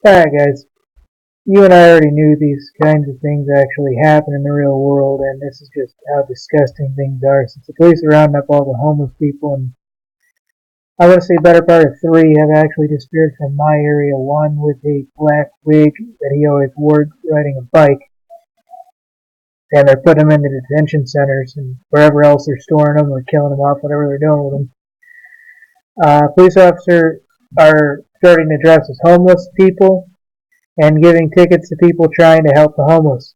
Alright guys, you and I already knew these kinds of things actually happen in the real world, and this is just how disgusting things are since the police are rounding up all the homeless people, and I want to say better part of 3 have actually disappeared from my area. One with a black wig that he always wore riding a bike, and they're putting him into detention centers and wherever else they're storing them or killing them off, whatever they're doing with them. Police officers are starting to dress as homeless people and giving tickets to people trying to help the homeless.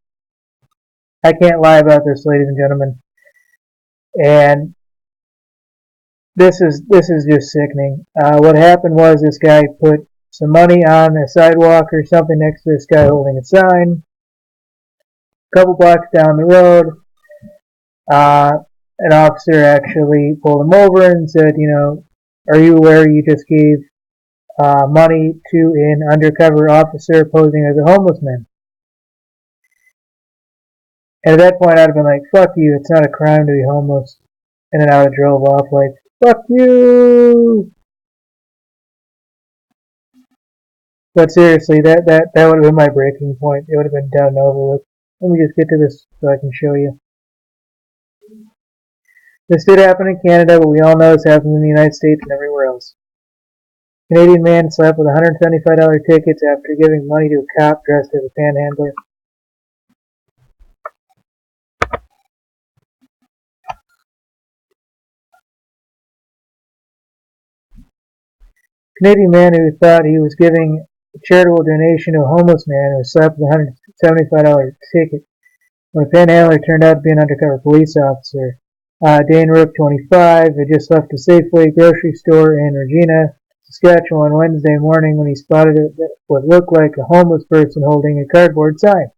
I can't lie about this, ladies and gentlemen. And this is just sickening. What happened was this guy put some money on a sidewalk or something next to this guy holding a sign. A couple blocks down the road, an officer actually pulled him over and said, are you aware you just gave money to an undercover officer posing as a homeless man? And at that point, I'd have been like, fuck you, it's not a crime to be homeless. And then I would have drove off like, fuck you! But seriously, that would have been my breaking point. It would have been done and over with. Let me just get to this so I can show you. This did happen in Canada, but we all know this happens in the United States and everywhere else. Canadian man slapped with $175 tickets after giving money to a cop dressed as a panhandler. Canadian man who thought he was giving a charitable donation to a homeless man was slapped with a $175 ticket when a panhandler turned out to be an undercover police officer. Dane Rook, 25, had just left a Safeway grocery store in Regina, Saskatchewan, Wednesday morning when he spotted what looked like a homeless person holding a cardboard sign.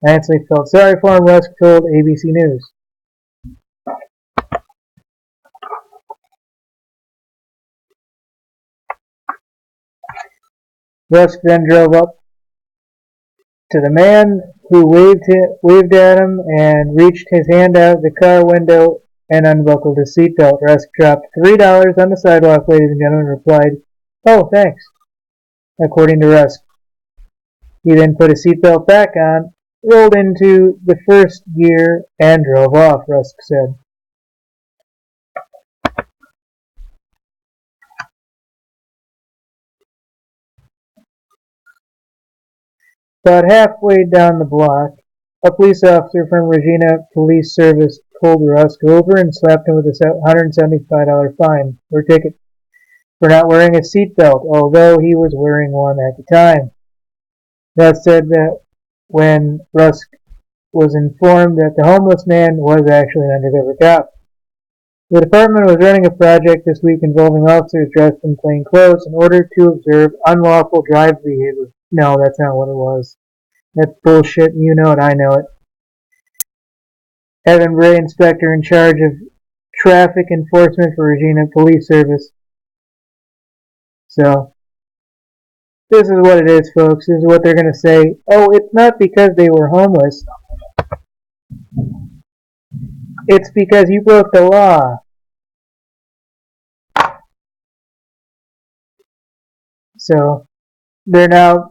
I honestly felt sorry for him, Rusk told ABC News. Rusk then drove up to the man who waved at him and reached his hand out the car window and unbuckled his seatbelt. Rusk dropped $3 on the sidewalk, ladies and gentlemen, and replied, "Oh, thanks," according to Rusk. He then put his seatbelt back on, rolled into the first gear, and drove off, Rusk said. About halfway down the block, a police officer from Regina Police Service pulled Rusk over and slapped him with a $175 fine or ticket for not wearing a seatbelt, although he was wearing one at the time. Rusk said that when Rusk was informed that the homeless man was actually an undercover cop. The department was running a project this week involving officers dressed in plain clothes in order to observe unlawful drive behavior. No, that's not what it was. That's bullshit, and you know it, I know it. Evan Bray, inspector in charge of traffic enforcement for Regina Police Service. So, this is what it is, folks. This is what they're going to say. Oh, it's not because they were homeless. It's because you broke the law. So, they're now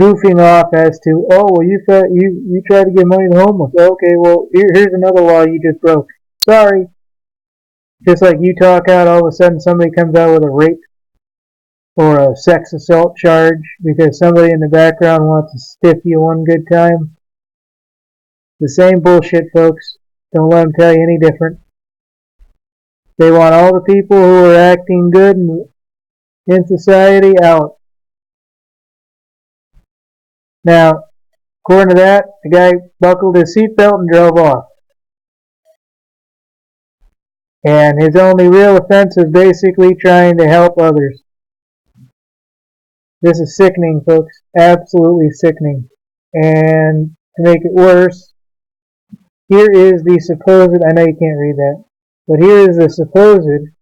goofing off as to, oh, well, you tried to give money to the homeless. Okay, well, here's another law you just broke. Sorry. Just like you talk out, all of a sudden somebody comes out with a rape or a sex assault charge because somebody in the background wants to stiff you one good time. The same bullshit, folks. Don't let them tell you any different. They want all the people who are acting good in society out. Now, according to that, the guy buckled his seatbelt and drove off. And his only real offense is basically trying to help others. This is sickening, folks. Absolutely sickening. And to make it worse, here is the supposed, I know you can't read that, but here is the supposed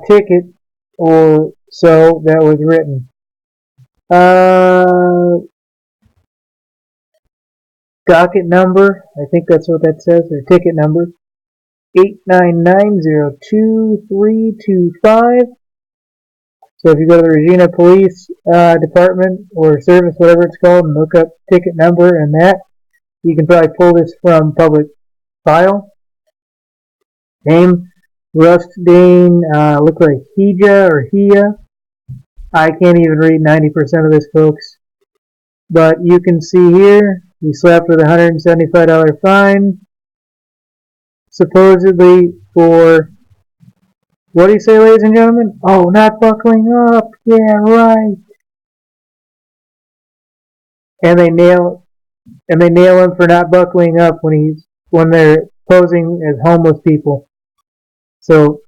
ticket or so that was written. Docket number, I think that's what that says, or ticket number, 899022325. So if you go to the Regina Police Department or Service, whatever it's called, and look up ticket number and that, you can probably pull this from public file. Name, Rustdane, look like Hija or Hia. I can't even read 90% of this, folks. But you can see here, he slapped with a $175 fine, supposedly for, what do you say, ladies and gentlemen? Oh, not buckling up. Yeah, right. And they nail him for not buckling up when they're posing as homeless people. So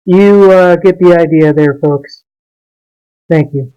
you get the idea there, folks. Thank you.